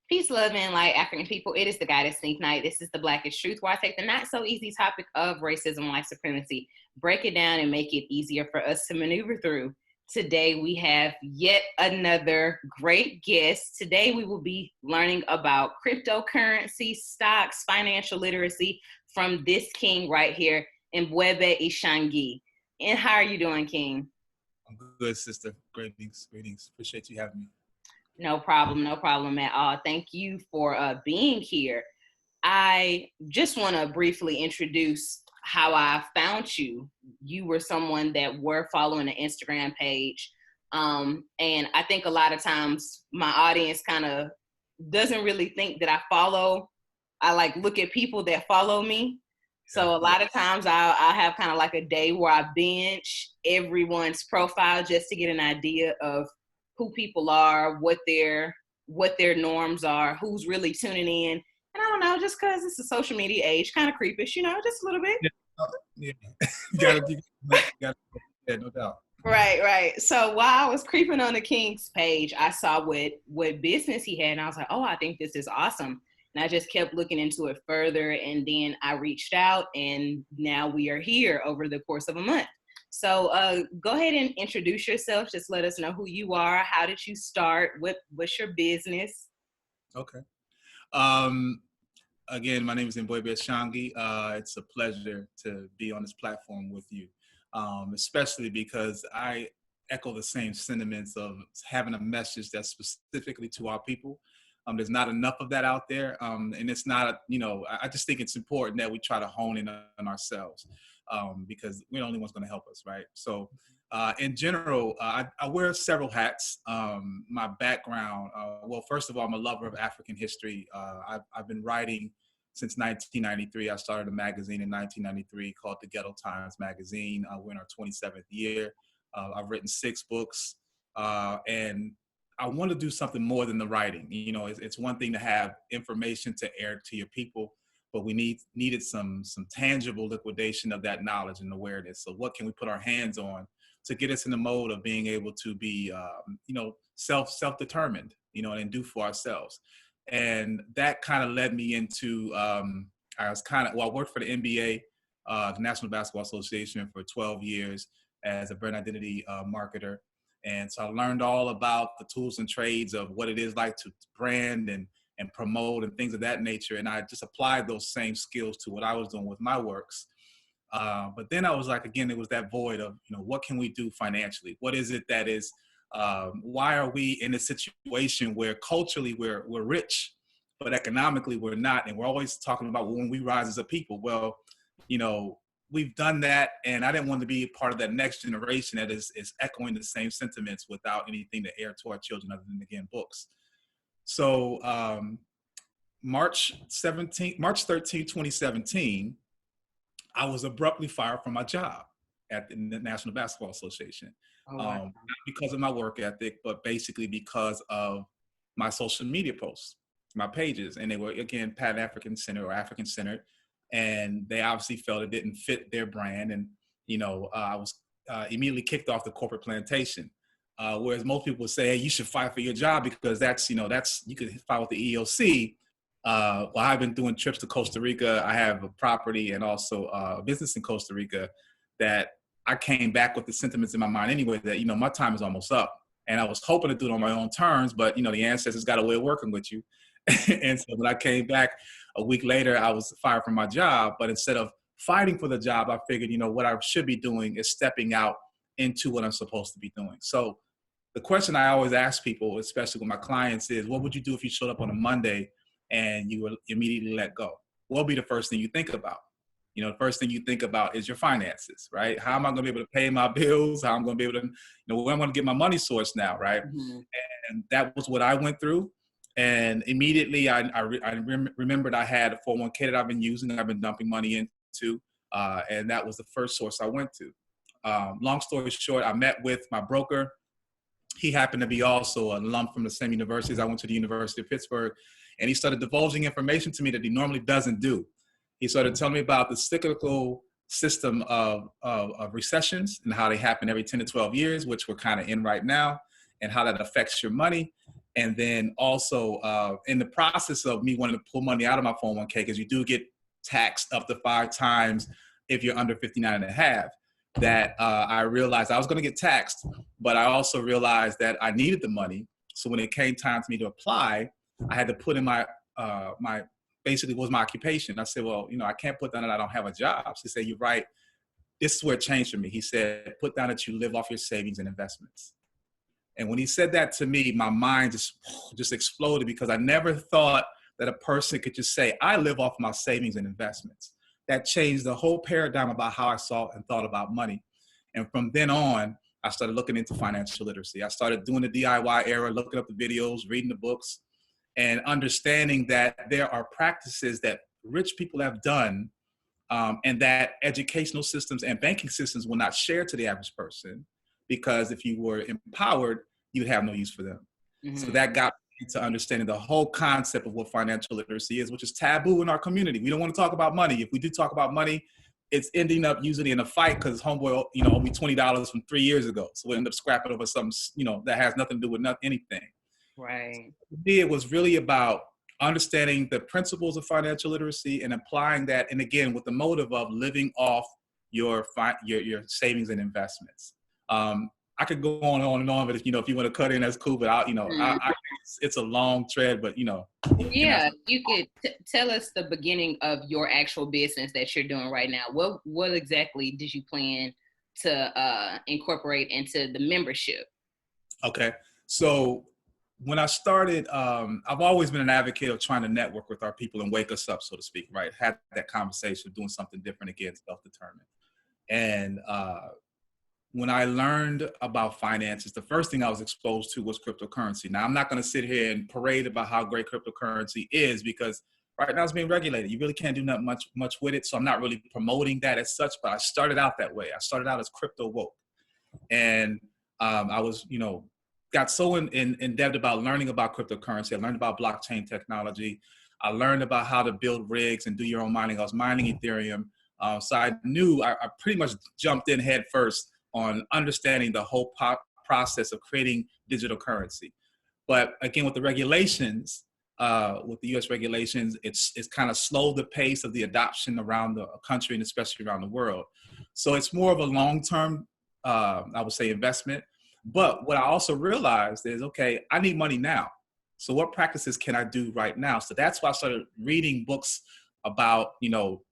Peace, love, and light, African people. It is the Goddess Think Night. This is the Blackest truth, where I take the not so easy topic of racism, white supremacy, break it down, and make it easier for us to maneuver through. Today, we have yet another great guest. Today, we will be learning about cryptocurrency, stocks, financial literacy from this king right here, M'Bwebe Ishangi. And how are you doing, King? I'm good, sister. Greetings, greetings. Appreciate you having me. No problem at all. Thank you for being here. I just want to briefly introduce how I found you. You were someone that were following an Instagram page. And I think a lot of times my audience kind of doesn't really think that I follow. I like look at people that follow me. So a lot of times I'll have kind of like a day where I binge everyone's profile just to get an idea of who people are, what their norms are, who's really tuning in. And I don't know, just because it's a social media age, kind of creepish, just a little bit. Yeah. You gotta, no doubt. Right. So while I was creeping on the King's page, I saw what business he had, and I was like, oh, I think this is awesome. And I just kept looking into it further, and then I reached out, and now we are here over the course of a month. So go ahead and introduce yourself. Just let us know who you are. How did you start? What's your business? Okay. Again, my name is M'Bwebe Ishangi. It's a pleasure to be on this platform with you, especially because I echo the same sentiments of having a message that's specifically to our people. There's not enough of that out there. And it's not, I just think it's important that we try to hone in on ourselves because we're the only ones going to help us, right? So in general, I wear several hats. My background, well, first of all, I'm a lover of African history. I've been writing since 1993. I started a magazine in 1993 called the Ghetto Times Magazine. We're in our 27th year. I've written 6 books, and I want to do something more than the writing. It's one thing to have information to air to your people, but we needed some tangible liquidation of that knowledge and awareness. So what can we put our hands on to get us in the mode of being able to be, self-determined, and do for ourselves. And that kind of led me into, I worked for the NBA, the National Basketball Association, for 12 years as a brand identity marketer. And so I learned all about the tools and trades of what it is like to brand and promote and things of that nature. And I just applied those same skills to what I was doing with my works. But then I was like, again, it was that void of, what can we do financially? What is it that is, why are we in a situation where culturally we're rich, but economically we're not? And we're always talking about when we rise as a people. Well, we've done that, and I didn't want to be part of that next generation that is echoing the same sentiments without anything to air to our children other than, again, books. So March 13, 2017, I was abruptly fired from my job at the National Basketball Association. Oh, wow. Not because of my work ethic, but basically because of my social media posts, my pages. And they were, again, Pan-African-centered or African-centered. And they obviously felt it didn't fit their brand. And, I was immediately kicked off the corporate plantation. Whereas most people would say, hey, you should fight for your job because that's you could file with the EEOC. Well, I've been doing trips to Costa Rica. I have a property and also a business in Costa Rica that I came back with the sentiments in my mind anyway that, my time is almost up. And I was hoping to do it on my own terms, but, the ancestors got a way of working with you. And so when I came back a week later, I was fired from my job. But instead of fighting for the job, I figured, what I should be doing is stepping out into what I'm supposed to be doing. So the question I always ask people, especially with my clients, is what would you do if you showed up on a Monday and you were immediately let go? What would be the first thing you think about? The first thing you think about is your finances, right? How am I going to be able to pay my bills? How am I going to be able to, where I'm going to get my money source now, right? Mm-hmm. And that was what I went through. And immediately I remembered I had a 401k that I've been using, and I've been dumping money into, and that was the first source I went to. Long story short, I met with my broker. He happened to be also an alum from the same universities. I went to the University of Pittsburgh, and he started divulging information to me that he normally doesn't do. He started telling me about the cyclical system of recessions and how they happen every 10 to 12 years, which we're kind of in right now, and how that affects your money. And then also in the process of me wanting to pull money out of my 401k, because you do get taxed up to 5 times if you're under 59 and a half, that I realized I was going to get taxed, but I also realized that I needed the money. So when it came time for me to apply, I had to put in my basically was my occupation. I said, well, I can't put down that I don't have a job. So he said, you're right. This is where it changed for me. He said, put down that you live off your savings and investments. And when he said that to me, my mind just exploded, because I never thought that a person could just say, I live off my savings and investments. That changed the whole paradigm about how I saw and thought about money. And from then on, I started looking into financial literacy. I started doing the DIY era, looking up the videos, reading the books, and understanding that there are practices that rich people have done, and that educational systems and banking systems will not share to the average person, because if you were empowered, you'd have no use for them. Mm-hmm. So that got me to understanding the whole concept of what financial literacy is, which is taboo in our community. We don't want to talk about money. If we do talk about money, it's ending up usually in a fight because homeboy, owed me $20 from 3 years ago. So we end up scrapping over something, that has nothing to do with anything. Right. So for me, it was really about understanding the principles of financial literacy and applying that. And again, with the motive of living off your savings and investments. I could go on and on, but if you want to cut in, that's cool. But it's a long thread, but Yeah, you could tell us the beginning of your actual business that you're doing right now. What exactly did you plan to incorporate into the membership? Okay, so when I started, I've always been an advocate of trying to network with our people and wake us up, so to speak, right? Have that conversation, doing something different, again, self-determined. And when I learned about finances, the first thing I was exposed to was cryptocurrency. Now, I'm not going to sit here and parade about how great cryptocurrency is, because right now it's being regulated. You really can't do nothing much with it. So I'm not really promoting that as such, but I started out that way. I started out as Cryptowoke. And I was, got so in depth about learning about cryptocurrency. I learned about blockchain technology. I learned about how to build rigs and do your own mining. I was mining Ethereum. So I knew I pretty much jumped in head first on understanding the whole process of creating digital currency. But again, with the regulations, with the US regulations, it's kind of slowed the pace of the adoption around the country and especially around the world. So it's more of a long-term, I would say, investment. But what I also realized is, okay, I need money now. So what practices can I do right now? So that's why I started reading books about,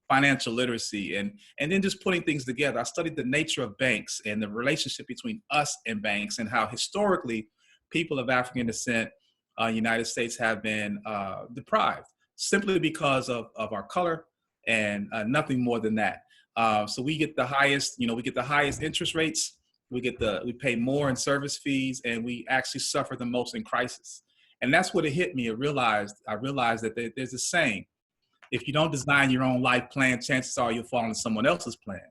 financial literacy and then just putting things together. I studied the nature of banks and the relationship between us and banks, and how historically people of African descent, United States, have been deprived simply because of our color and nothing more than that. So we get the highest, interest rates. We pay more in service fees, and we actually suffer the most in crisis. And that's what it hit me. I realized that there's a saying: if you don't design your own life plan, chances are you'll fall into someone else's plan.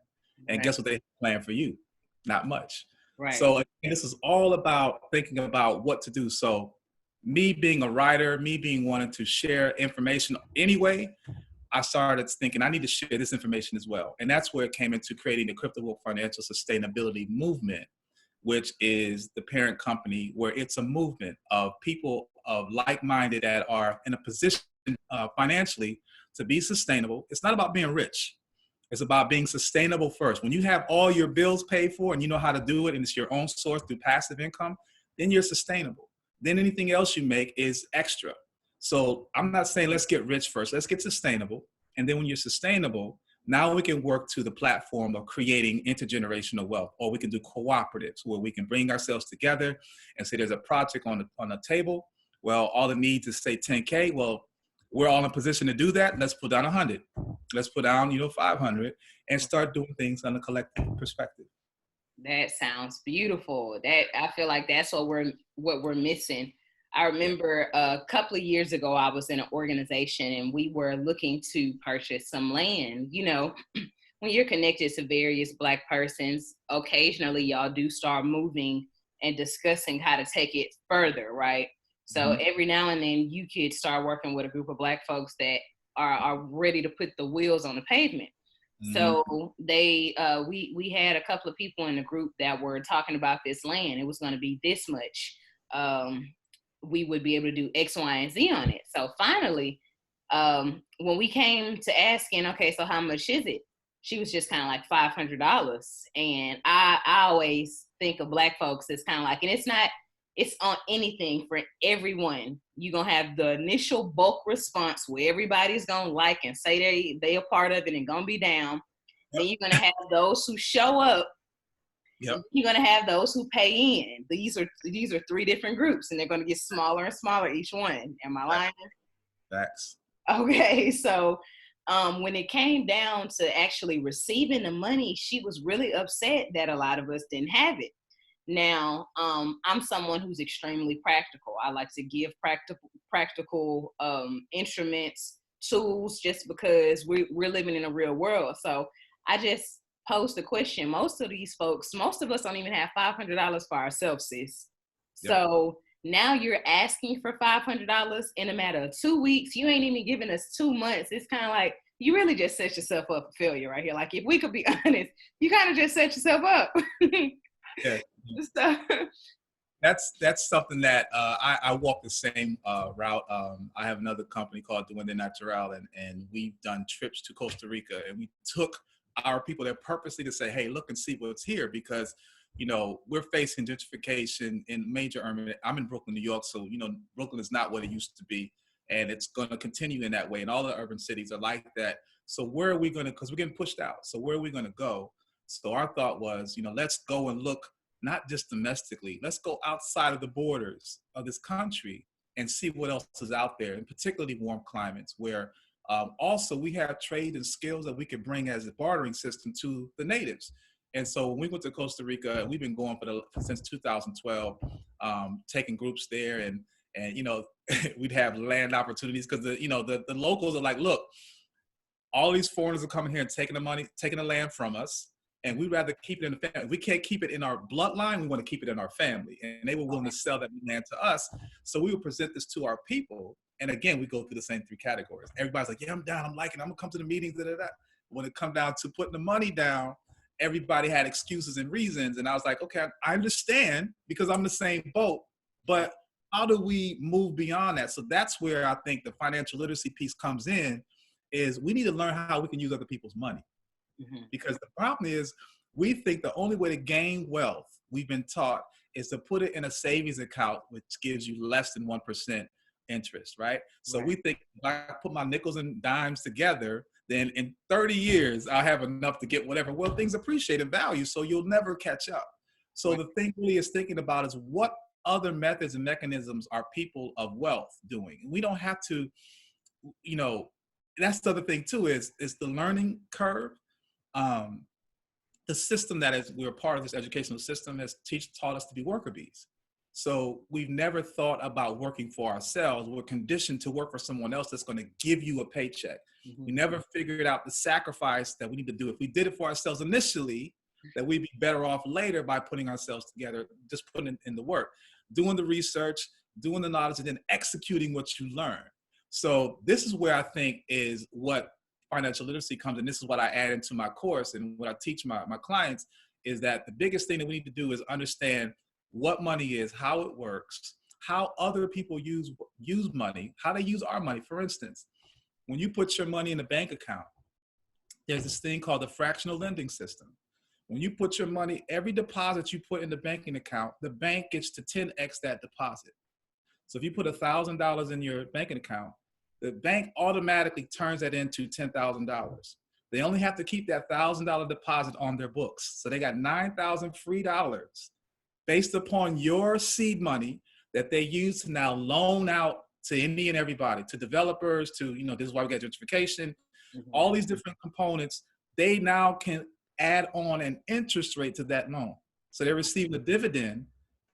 And guess what they plan for you? Not much. Right. So this is all about thinking about what to do. So me being a writer, me being wanting to share information anyway, I started thinking I need to share this information as well. And that's where it came into creating the Cryptowoke Financial Sustainability Movement, which is the parent company, where it's a movement of people of like-minded that are in a position financially to be sustainable. It's not about being rich. It's about being sustainable first. When you have all your bills paid for and you know how to do it, and it's your own source through passive income, then you're sustainable. Then anything else you make is extra. So I'm not saying let's get rich first. Let's get sustainable. And then when you're sustainable, now we can work to the platform of creating intergenerational wealth, or we can do cooperatives where we can bring ourselves together and say there's a project on the table. Well, all it needs is say 10K. Well, we're all in a position to do that. Let's put down 100. Let's put down, 500 and start doing things on a collective perspective. That sounds beautiful. That I feel like that's what we're missing. I remember a couple of years ago, I was in an organization and we were looking to purchase some land. When you're connected to various Black persons, occasionally y'all do start moving and discussing how to take it further, right? So every now and then you could start working with a group of Black folks that are ready to put the wheels on the pavement. So we had a couple of people in the group that were talking about this land. It was going to be this much we would be able to do X, Y, and Z on it. So finally, when we came to asking, okay, so how much is it? She was just kind of like $500. And I always think of Black folks as kind of like, and it's on anything for everyone. You're going to have the initial bulk response where everybody's going to like and say they a part of it and going to be down. Yep. Then you're going to have those who show up. Yep. You're going to have those who pay in. These are 3 different groups, and they're going to get smaller and smaller each one. Am I lying? Facts. Okay, so when it came down to actually receiving the money, she was really upset that a lot of us didn't have it. Now, I'm someone who's extremely practical. I like to give practical instruments, tools, just because we're living in a real world. So I just posed the question. Most of us don't even have $500 for ourselves, sis. Yep. So now you're asking for $500 in a matter of 2 weeks. You ain't even giving us 2 months. It's kind of like, you really just set yourself up for failure right here. Like, if we could be honest, you kind of just set yourself up. Yeah. So, That's something that I walk the same route. I have another company called Duende Natural, and we've done trips to Costa Rica, and we took our people there purposely to say, hey, look and see what's here, because we're facing gentrification in major urban. I'm in Brooklyn, New York, so Brooklyn is not what it used to be, and it's going to continue in that way. And all the urban cities are like that. So where are we going to? Because we're getting pushed out. So where are we going to go? So our thought was, let's go and look not just domestically. Let's go outside of the borders of this country and see what else is out there, and particularly warm climates where also we have trade and skills that we could bring as a bartering system to the natives. And so when we went to Costa Rica, we've been going since 2012, taking groups there, and we'd have land opportunities because the locals are like, look, all these foreigners are coming here and taking the money, taking the land from us, and we'd rather keep it in the family. We can't keep it in our bloodline. We want to keep it in our family. And they were willing to sell that land to us. So we would present this to our people. And again, we go through the same 3 categories. Everybody's like, yeah, I'm down. I'm liking it. I'm going to come to the meetings. Da, da, da. When it comes down to putting the money down, everybody had excuses and reasons. And I was like, okay, I understand because I'm in the same boat. But how do we move beyond that? So that's where I think the financial literacy piece comes in, is we need to learn how we can use other people's money. Mm-hmm. Because the problem is, we think the only way to gain wealth, we've been taught, is to put it in a savings account, which gives you less than 1% interest, right? So we think if I put my nickels and dimes together, then in 30 years, I'll have enough to get whatever. Well, things appreciate in value, so you'll never catch up. So the thing really is thinking about is, what other methods and mechanisms are people of wealth doing? And we don't have to, that's the other thing too, is the learning curve. The system we're part of this educational system has taught us to be worker bees. So we've never thought about working for ourselves. We're conditioned to work for someone else that's going to give you a paycheck. Mm-hmm. We never figured out the sacrifice that we need to do. If we did it for ourselves initially, that we'd be better off later by putting ourselves together, just putting in the work, doing the research, doing the knowledge, and then executing what you learn. So this is where I think is what financial literacy comes, and this is what I add into my course and what I teach my clients, is that the biggest thing that we need to do is understand what money is, how it works, how other people use money, how they use our money. For instance, when you put your money in a bank account, there's this thing called the fractional lending system. When you put your money, every deposit you put in the banking account, the bank gets to 10x that deposit. So if you put $1,000 in your banking account, the bank automatically turns that into $10,000. They only have to keep that $1,000 deposit on their books. So they got $9,000 free dollars based upon your seed money that they use to now loan out to any and everybody, to developers, to, this is why we got gentrification, all these different components. They now can add on an interest rate to that loan. So they're receiving a dividend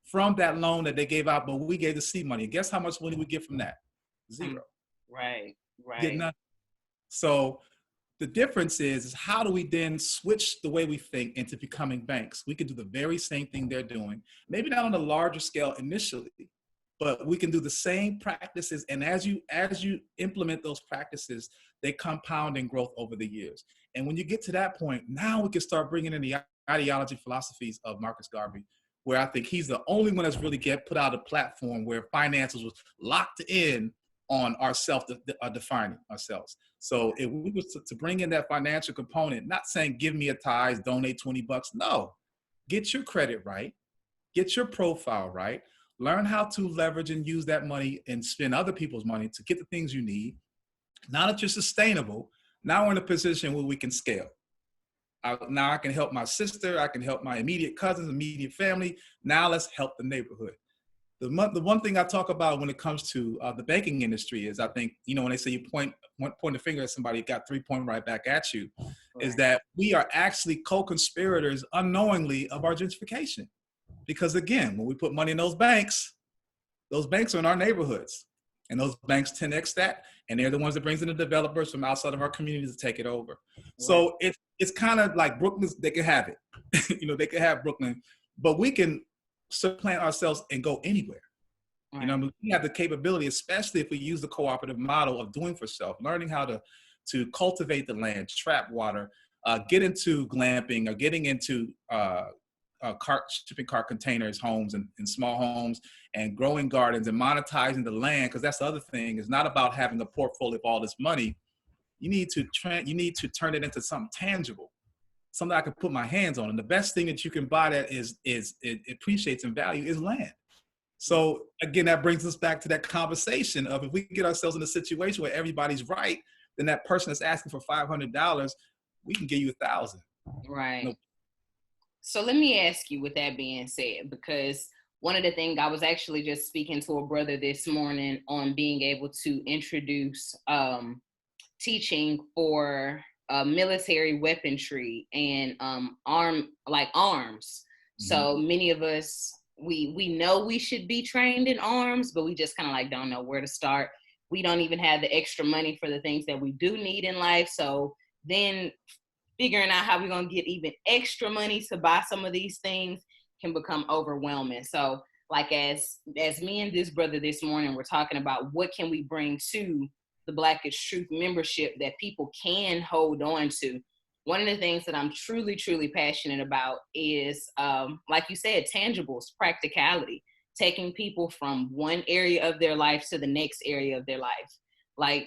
from that loan that they gave out, but we gave the seed money. Guess how much money we get from that? Zero. Right. Get nothing. So the difference is how do we then switch the way we think into becoming banks? We can do the very same thing they're doing, maybe not on a larger scale initially, but we can do the same practices. And as you implement those practices, they compound in growth over the years. And when you get to that point, now we can start bringing in the ideology philosophies of Marcus Garvey, where I think he's the only one that's really put out a platform where finances was locked in on ourself, defining ourselves. So if we was to bring in that financial component, not saying give me a tithe, donate $20, no, get your credit right, get your profile right, learn how to leverage and use that money and spend other people's money to get the things you need. Now that you're sustainable, now we're in a position where we can scale. Now I can help my sister, I can help my immediate cousins, immediate family. Now let's help the neighborhood. The one thing I talk about when it comes to the banking industry is, I think, when they say you point the finger at somebody, got 3 point right back at you, right, is that we are actually co-conspirators unknowingly of our gentrification. Because again, when we put money in those banks are in our neighborhoods. And those banks 10x that, and they're the ones that brings in the developers from outside of our communities to take it over. Right. So it's kind of like Brooklyn, they can have it. They can have Brooklyn, but we can supplant ourselves and go anywhere. Right. We have the capability, especially if we use the cooperative model of doing for self, learning how to cultivate the land, trap water, get into glamping, or getting into shipping cart containers, homes and small homes, and growing gardens and monetizing the land. Because that's the other thing. It's not about having a portfolio of all this money. You need to turn it into something tangible, something I can put my hands on. And the best thing that you can buy that is it appreciates in value is land. So again, that brings us back to that conversation of, if we get ourselves in a situation where everybody's right, then that person that's asking for $500, we can give you $1,000. Right. So let me ask you, with that being said, because one of the things, I was actually just speaking to a brother this morning on being able to introduce teaching for military weaponry and arms. Mm-hmm. So many of us, we know we should be trained in arms, but we just kind of like don't know where to start. We don't even have the extra money for the things that we do need in life. So then figuring out how we're going to get even extra money to buy some of these things can become overwhelming. So like as me and this brother this morning, we're talking about what can we bring to the Blackest Truth membership that people can hold on to. One of the things that I'm truly, truly passionate about is, like you said, tangibles, practicality, taking people from one area of their life to the next area of their life. Like,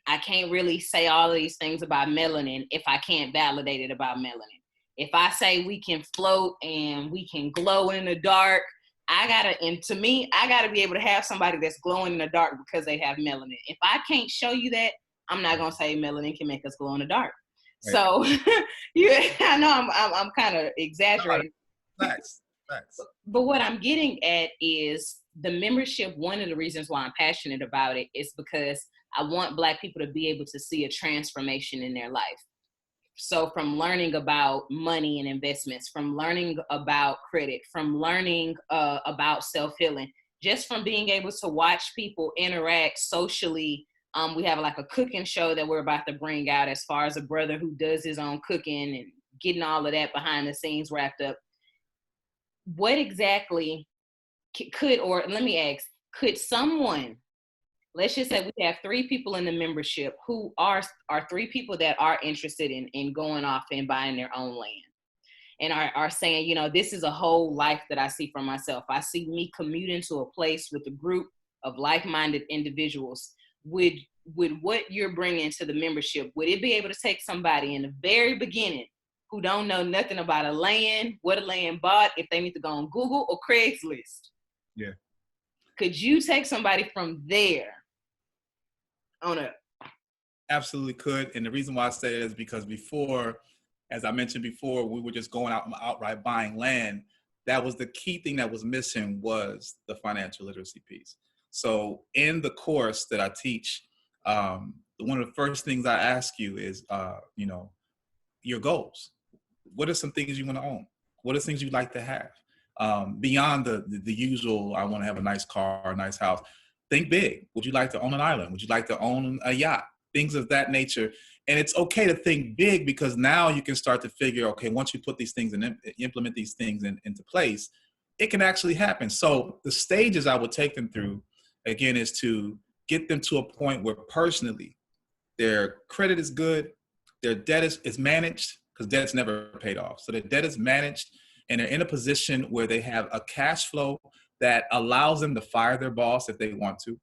I can't really say all of these things about melanin if I can't validate it about melanin. If I say we can float and we can glow in the dark, I gotta be able to have somebody that's glowing in the dark because they have melanin. If I can't show you that, I'm not gonna say melanin can make us glow in the dark. Right. So, I know I'm kind of exaggerating. Facts. But what I'm getting at is the membership. One of the reasons why I'm passionate about it is because I want Black people to be able to see a transformation in their life. So from learning about money and investments, from learning about credit, from learning about self-healing, just from being able to watch people interact socially. We have like a cooking show that we're about to bring out, as far as a brother who does his own cooking and getting all of that behind the scenes wrapped up. What exactly could someone, let's just say we have 3 people in the membership who are 3 people that are interested in going off and buying their own land, and are saying, this is a whole life that I see for myself. I see me commuting to a place with a group of like-minded individuals. Would what you're bringing to the membership, would it be able to take somebody in the very beginning who don't know nothing about a land, what a land bought, if they need to go on Google or Craigslist? Yeah. Could you take somebody from there on up? Absolutely could. And the reason why I say it is because before, as I mentioned before, we were just going out and outright buying land. That was the key thing that was missing, was the financial literacy piece. So in the course that I teach, one of the first things I ask you is, your goals. What are some things you want to own? What are things you'd like to have? Beyond the usual, I want to have a nice car, a nice house. Think big. Would you like to own an island? Would you like to own a yacht? Things of that nature. And it's okay to think big, because now you can start to figure, okay, once you put these things and implement these things into place, it can actually happen. So the stages I would take them through, again, is to get them to a point where personally their credit is good, their debt is managed, because debt's never paid off. So their debt is managed, and they're in a position where they have a cash flow that allows them to fire their boss if they want to.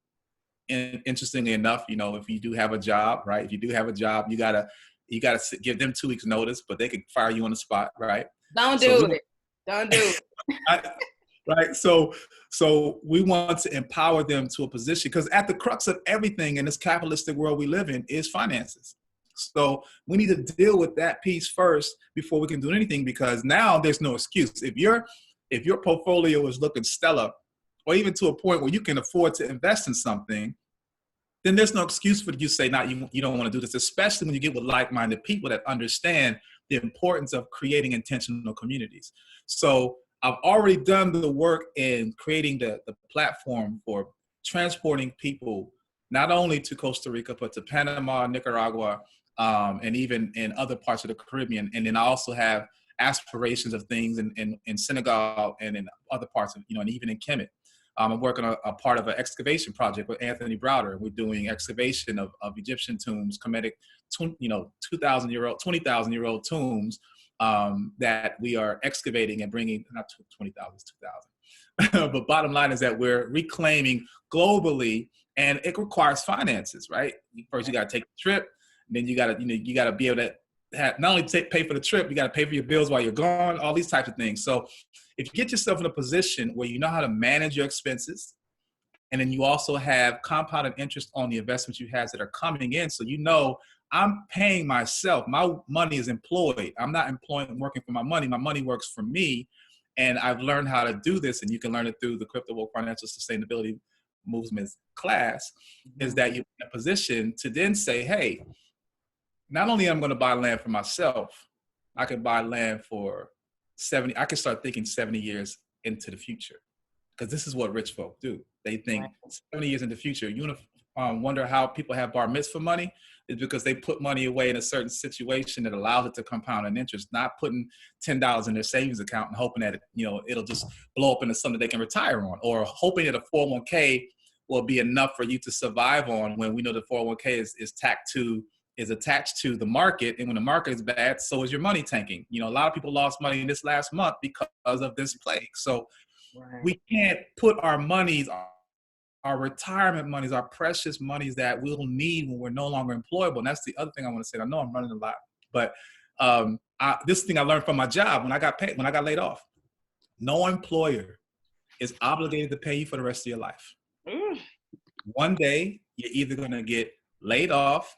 And interestingly enough, you know, if you do have a job, right? If you do have a job, you gotta give them 2 weeks notice, but they could fire you on the spot, right? Don't So do it. Don't do it. right. So we want to empower them to a position, because at the crux of everything in this capitalistic world we live in is finances. So we need to deal with that piece first before we can do anything, because now there's no excuse. If your portfolio is looking stellar, or even to a point where you can afford to invest in something, then there's no excuse for you to say, you don't want to do this, especially when you get with like-minded people that understand the importance of creating intentional communities. So I've already done the work in creating the platform for transporting people, not only to Costa Rica, but to Panama, Nicaragua, and even in other parts of the Caribbean. And then I also have aspirations of things in Senegal and in other parts of, and even in Kemet. I'm working on a part of an excavation project with Anthony Browder. We're doing excavation of Egyptian tombs, Kemetic, 2,000-year-old, 20,000-year-old tombs that we are excavating and bringing, not 20,000, 2,000. But bottom line is that we're reclaiming globally, and it requires finances, right? First, you got to take the trip, and then you got to be able to not only pay for the trip, you got to pay for your bills while you're gone, all these types of things. So if you get yourself in a position where you know how to manage your expenses, and then you also have compounded interest on the investments you have that are coming in, so I'm paying myself. My money is employed. I'm not employed and working for my money. My money works for me, and I've learned how to do this, and you can learn it through the Cryptowoke Financial Sustainability Movement class, is that you're in a position to then say, hey, not only am I going to buy land for myself, I could buy land for 70. I can start thinking 70 years into the future, because this is what rich folk do. They think 70 years into the future. You wonder how people have bar mitzvah money? Is because they put money away in a certain situation that allows it to compound an interest, not putting $10 in their savings account and hoping that it'll just blow up into something they can retire on, or hoping that a 401k will be enough for you to survive on, when we know the 401k is attached to the market, and when the market is bad, so is your money tanking. A lot of people lost money in this last month because of this plague. So we can't put our monies, our retirement monies, our precious monies that we'll need when we're no longer employable. And that's the other thing I want to say. I know I'm running a lot, but this thing I learned from my job when I got laid off. No employer is obligated to pay you for the rest of your life. One day, you're either going to get laid off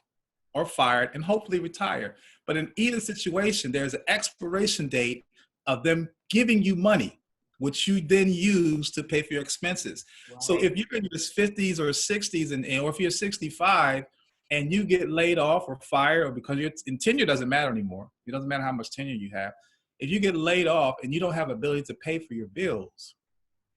or fired and hopefully retire. But in either situation, there's an expiration date of them giving you money, which you then use to pay for your expenses. Right. So if you're in your 50s or 60s, or if you're 65 and you get laid off or fired, or because tenure doesn't matter anymore. It doesn't matter how much tenure you have. If you get laid off and you don't have ability to pay for your bills,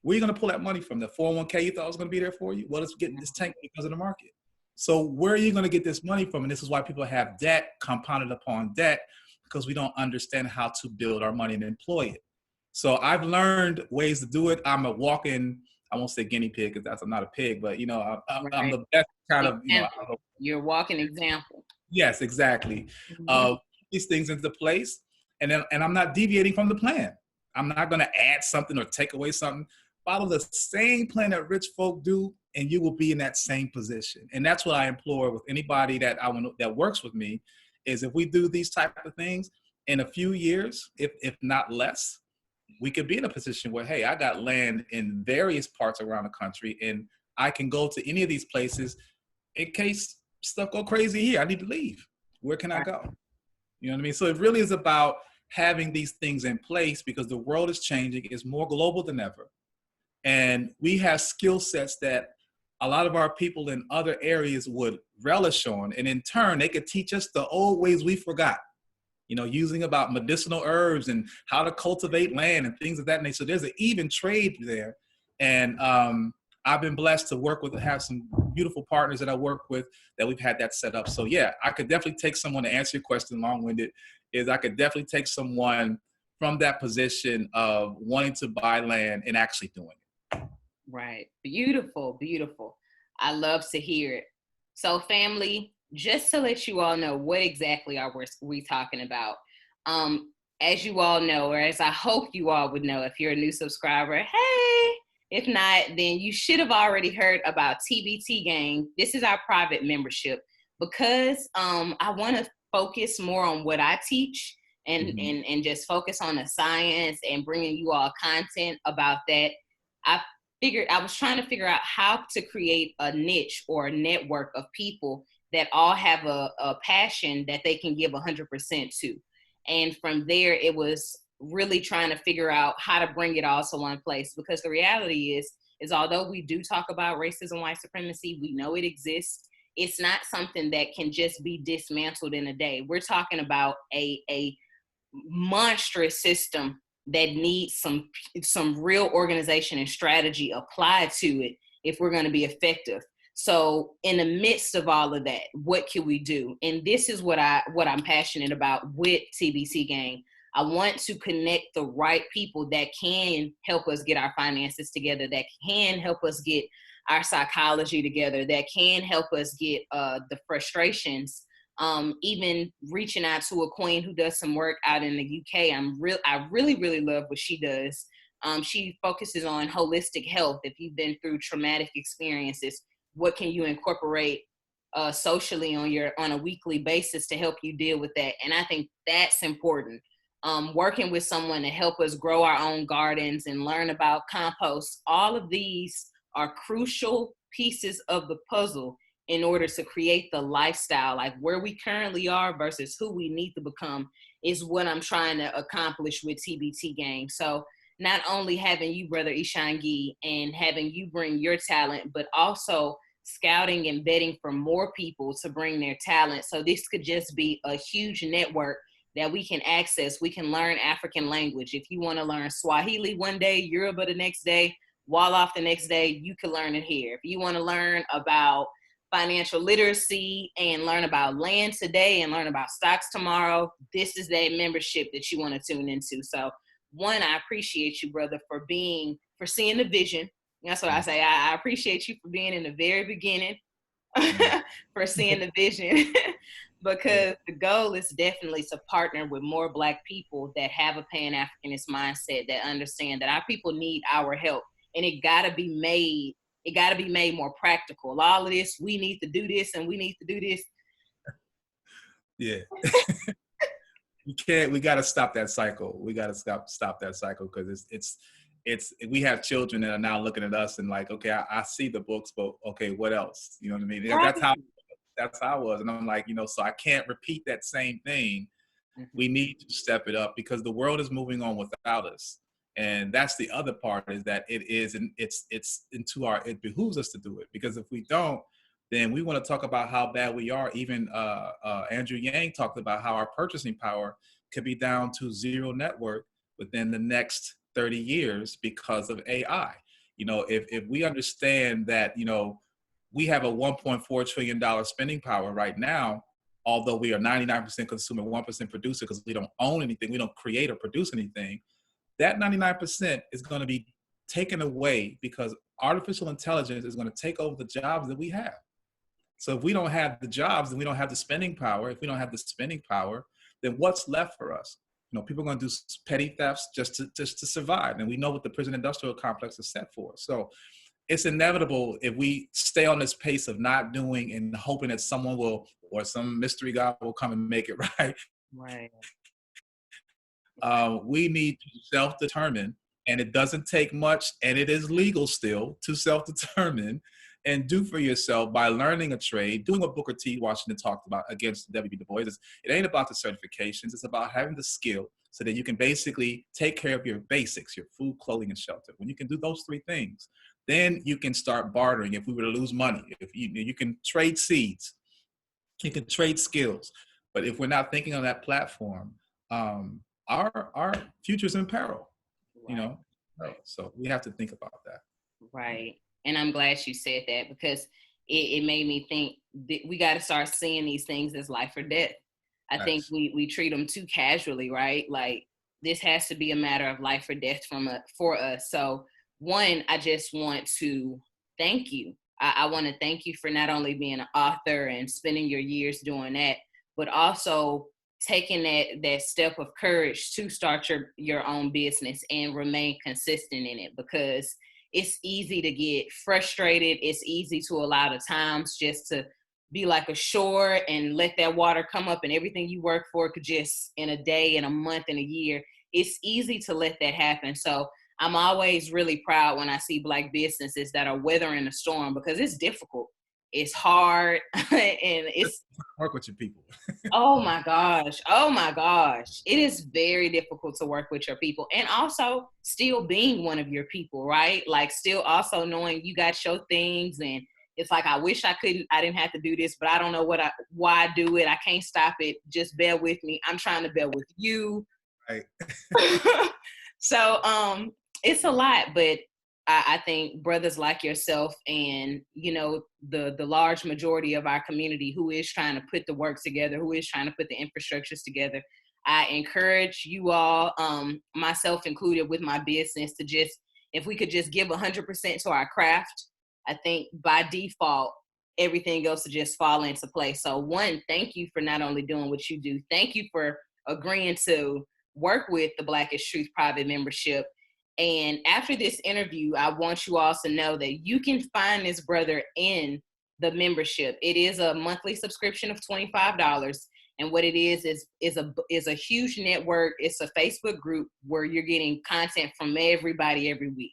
where are you going to pull that money from? The 401k you thought was going to be there for you? Well, it's getting this tank because of the market. So where are you going to get this money from? And this is why people have debt compounded upon debt, because we don't understand how to build our money and employ it. So I've learned ways to do it. I'm a walking, I won't say guinea pig, because I'm not a pig, but I'm the best kind of, you're a walking example. Yes, exactly. These things into place, and I'm not deviating from the plan. I'm not going to add something or take away something. Follow the same plan that rich folk do, and you will be in that same position. And that's what I implore with anybody that works with me, is if we do these type of things, in a few years, if not less, we could be in a position where, hey, I got land in various parts around the country, and I can go to any of these places in case stuff go crazy here. I need to leave. Where can I go? You know what I mean? So it really is about having these things in place, because the world is changing. It's more global than ever. And we have skill sets that a lot of our people in other areas would relish on. And in turn, they could teach us the old ways we forgot, using about medicinal herbs and how to cultivate land and things of that nature. So there's an even trade there. And I've been blessed to have some beautiful partners that I work with that we've had that set up. So yeah, I could definitely take someone, to answer your question long-winded, I could definitely take someone from that position of wanting to buy land and actually doing it. Right. Beautiful, beautiful. I love to hear it. So family, just to let you all know what exactly are we talking about. as you all know, or as I hope you all would know if you're a new subscriber, hey, if not, then you should have already heard about TBT Gang. This is our private membership because I want to focus more on what I teach and just focus on the science and bringing you all content about that. I was trying to figure out how to create a niche or a network of people that all have a passion that they can give 100% to. And from there, it was really trying to figure out how to bring it all to one place. Because the reality is although we do talk about racism, white supremacy, we know it exists. It's not something that can just be dismantled in a day. We're talking about a monstrous system that needs some real organization and strategy applied to it if we're going to be effective. So in the midst of all of that, what can we do? And this is what I'm passionate about with TBT Gang. I want to connect the right people that can help us get our finances together, that can help us get our psychology together, that can help us get the frustrations. Even reaching out to a queen who does some work out in the UK. I really love what she does. She focuses on holistic health. If you've been through traumatic experiences, what can you incorporate socially on a weekly basis to help you deal with that? And I think that's important. Working with someone to help us grow our own gardens and learn about compost. All of these are crucial pieces of the puzzle in order to create the lifestyle, like where we currently are versus who we need to become, is what I'm trying to accomplish with TBT Gang. So not only having you, Brother Ishangi, and having you bring your talent, but also scouting and vetting for more people to bring their talent. So this could just be a huge network that we can access. We can learn African language. If you want to learn Swahili one day, Yoruba the next day, Wolof the next day, you can learn it here. If you want to learn about financial literacy and learn about land today and learn about stocks tomorrow, this is that membership that you want to tune into. So one, I appreciate you, brother, for seeing the vision. That's what I say. I appreciate you for being in the very beginning, for seeing the vision, because the goal is definitely to partner with more Black people that have a Pan-Africanist mindset, that understand that our people need our help, and it got to be made more practical. All of this, we need to do this and we need to do this. Yeah. We got to stop that cycle. We got to stop that cycle, because we have children that are now looking at us and like, okay, I see the books, but okay, what else? You know what I mean? Right. That's how I was. And I'm like, so I can't repeat that same thing. Mm-hmm. We need to step it up because the world is moving on without us. And that's the other part, is that it behooves us to do it, because if we don't, then we want to talk about how bad we are. Even Andrew Yang talked about how our purchasing power could be down to zero network within the next 30 years because of AI. If we understand that, we have a $1.4 trillion spending power right now, although we are 99% consumer, 1% producer, because we don't own anything, we don't create or produce anything. That 99% is going to be taken away because artificial intelligence is going to take over the jobs that we have. So if we don't have the jobs, then we don't have the spending power. If we don't have the spending power, then what's left for us? People are going to do petty thefts just to survive. And we know what the prison industrial complex is set for. So it's inevitable if we stay on this pace of not doing and hoping that someone will, or some mystery God will come and make it right. Right. We need to self-determine, and it doesn't take much, and it is legal still to self-determine and do for yourself by learning a trade, doing what Booker T. Washington talked about against W.B. Du Bois. It ain't about the certifications. It's about having the skill so that you can basically take care of your basics, your food, clothing, and shelter. When you can do those three things, then you can start bartering. If we were to lose money, if you can trade seeds, you can trade skills. But if we're not thinking on that platform, our future's in peril, Right. Right. So we have to think about that. Right. And I'm glad you said that, because it made me think that we got to start seeing these things as life or death. I think we treat them too casually, right? Like, this has to be a matter of life or death for us. So one, I just want to thank you. I want to thank you for not only being an author and spending your years doing that, but also taking that step of courage to start your own business and remain consistent in it, because it's easy to get frustrated. It's easy to a lot of times just to be like a shore and let that water come up, and everything you work for could just in a day, in a month, in a year, it's easy to let that happen. So I'm always really proud when I see Black businesses that are weathering the storm, because it's difficult. It's hard and it's Work with your people. oh my gosh. Oh my gosh. It is very difficult to work with your people, and also still being one of your people, right? Like still also knowing you got your things, and it's like I wish I didn't have to do this, but I don't know why I do it. I can't stop it. Just bear with me. I'm trying to bear with you. Right. So it's a lot, but I think brothers like yourself and the large majority of our community who is trying to put the work together, who is trying to put the infrastructures together, I encourage you all, myself included with my business, to just, if we could just give 100% to our craft, I think by default everything else to just fall into place. So one, thank you for not only doing what you do, thank you for agreeing to work with the Blackest Truth private membership. And after this interview, I want you all to know that you can find this brother in the membership. It is a monthly subscription of $25. And what it is a huge network. It's a Facebook group where you're getting content from everybody every week.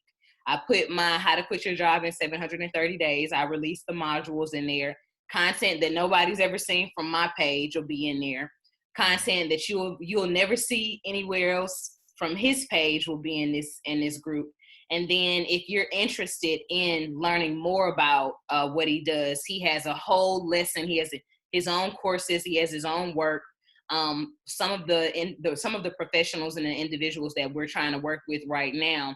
I put my How to Quit Your Job in 730 Days. I release the modules in there. Content that nobody's ever seen from my page will be in there. Content that you'll never see anywhere else from his page will be in this group. And then if you're interested in learning more about what he does, he has a whole lesson. He has his own courses. He has his own work. Some of the professionals and the individuals that we're trying to work with right now,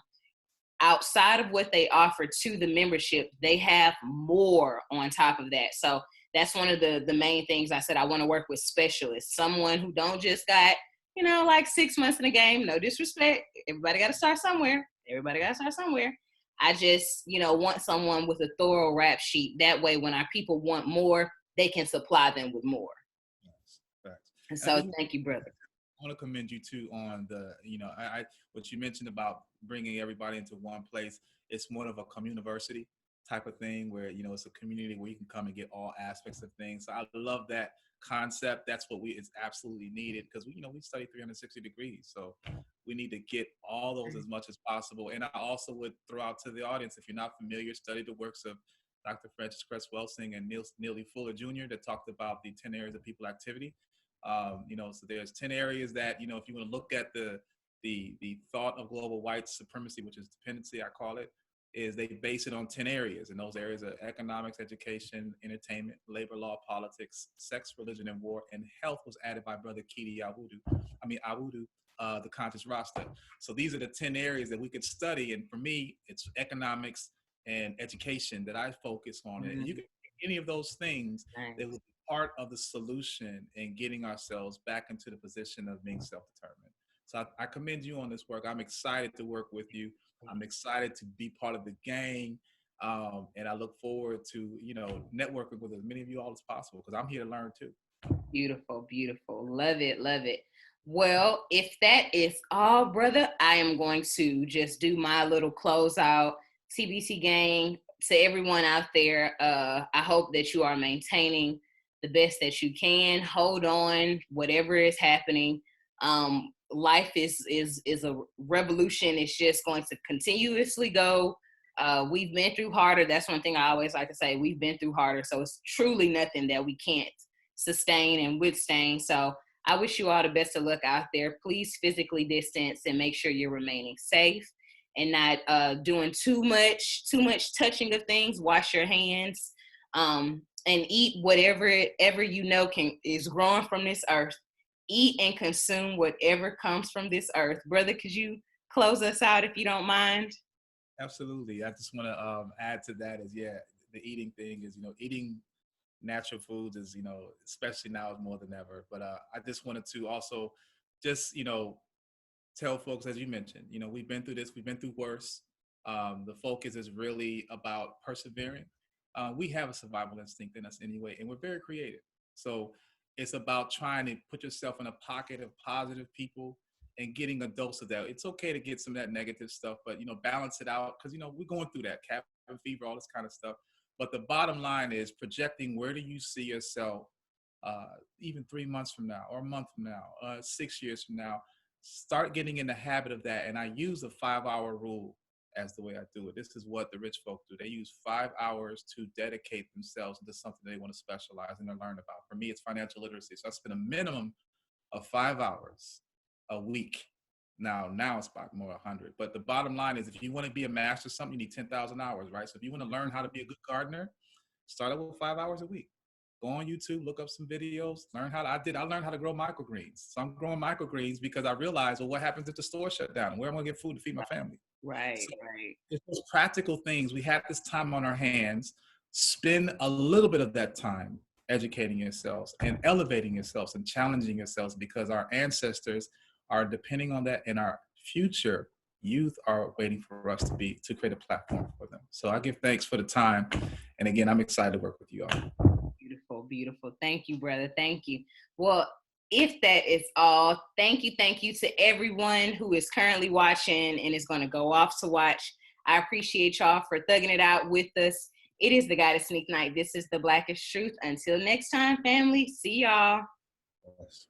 outside of what they offer to the membership, they have more on top of that. So that's one of the main things I said. I want to work with specialists, someone who don't just got, like 6 months in the game. No disrespect. Everybody got to start somewhere. I just, want someone with a thorough rap sheet. That way, when our people want more, they can supply them with more. Facts. And so thank you, brother. I want to commend you too on the, what you mentioned about bringing everybody into one place. It's more of a communiversity type of thing where, it's a community where you can come and get all aspects of things. So I love that concept. That's what it's absolutely needed, because we study 360 degrees. So we need to get all those as much as possible. And I also would throw out to the audience, if you're not familiar, study the works of Dr. Francis Cress Welsing and Neely Fuller Jr. that talked about the 10 areas of people activity. So there's 10 areas that, if you want to look at the thought of global white supremacy, which is dependency, I call it, is they base it on 10 areas. And those areas are economics, education, entertainment, labor law, politics, sex, religion, and war. And health was added by Brother Kidi Awudu, the conscious roster. So these are the 10 areas that we could study. And for me, it's economics and education that I focus on. Mm-hmm. And you can any of those things that will be part of the solution in getting ourselves back into the position of being self-determined. So I commend you on this work. I'm excited to work with you. I'm excited to be part of the gang. And I look forward to, networking with as many of you all as possible, because I'm here to learn too. Beautiful, beautiful. Love it, love it. Well, if that is all, brother, I am going to just do my little closeout. TBT Gang, to everyone out there, I hope that you are maintaining the best that you can. Hold on, whatever is happening. Life is a revolution. It's just going to continuously go. We've been through harder. That's one thing I always like to say. We've been through harder. So it's truly nothing that we can't sustain and withstand. So I wish you all the best of luck out there. Please physically distance and make sure you're remaining safe and not doing too much touching of things. Wash your hands and eat whatever is growing from this earth. Eat and consume whatever comes from this earth. Brother, could you close us out if you don't mind? Absolutely. I just want to add to that the eating thing is, eating natural foods is, especially now more than ever. But I just wanted to also just, tell folks, as you mentioned, we've been through this, we've been through worse. The focus is really about persevering. We have a survival instinct in us anyway, and we're very creative. So It's about trying to put yourself in a pocket of positive people and getting a dose of that. It's okay to get some of that negative stuff, but, you know, balance it out, because, you know, we're going through that cabin fever, all this kind of stuff. But the bottom line is projecting, where do you see yourself even 3 months from now, or a month from now, 6 years from now? Start getting in the habit of that. And I use the 5-hour rule as the way I do it. This is what the rich folk do. They use 5 hours to dedicate themselves into something they want to specialize in and learn about. For me, it's financial literacy. So I spend a minimum of 5 hours a week. Now it's about more 100. But the bottom line is, if you want to be a master of something, you need 10,000 hours, right? So if you want to learn how to be a good gardener, start out with 5 hours a week. Go on YouTube, look up some videos, learn how to, I learned how to grow microgreens. So I'm growing microgreens because I realized, well, what happens if the store shut down? Where am I going to get food to feed my family? Right, So right. it's those practical things. We have this time on our hands. Spend a little bit of that time educating yourselves and elevating yourselves and challenging yourselves, because our ancestors are depending on that, and our future youth are waiting for us to create a platform for them. So I give thanks for the time. And again, I'm excited to work with you all. Beautiful, beautiful. Thank you, brother. Thank you. Well, if that is all, thank you to everyone who is currently watching and is going to go off to watch. I appreciate y'all for thugging it out with us. It is the Goddess Sneak Night. This is the Blackest Truth. Until next time, family. See y'all. Yes.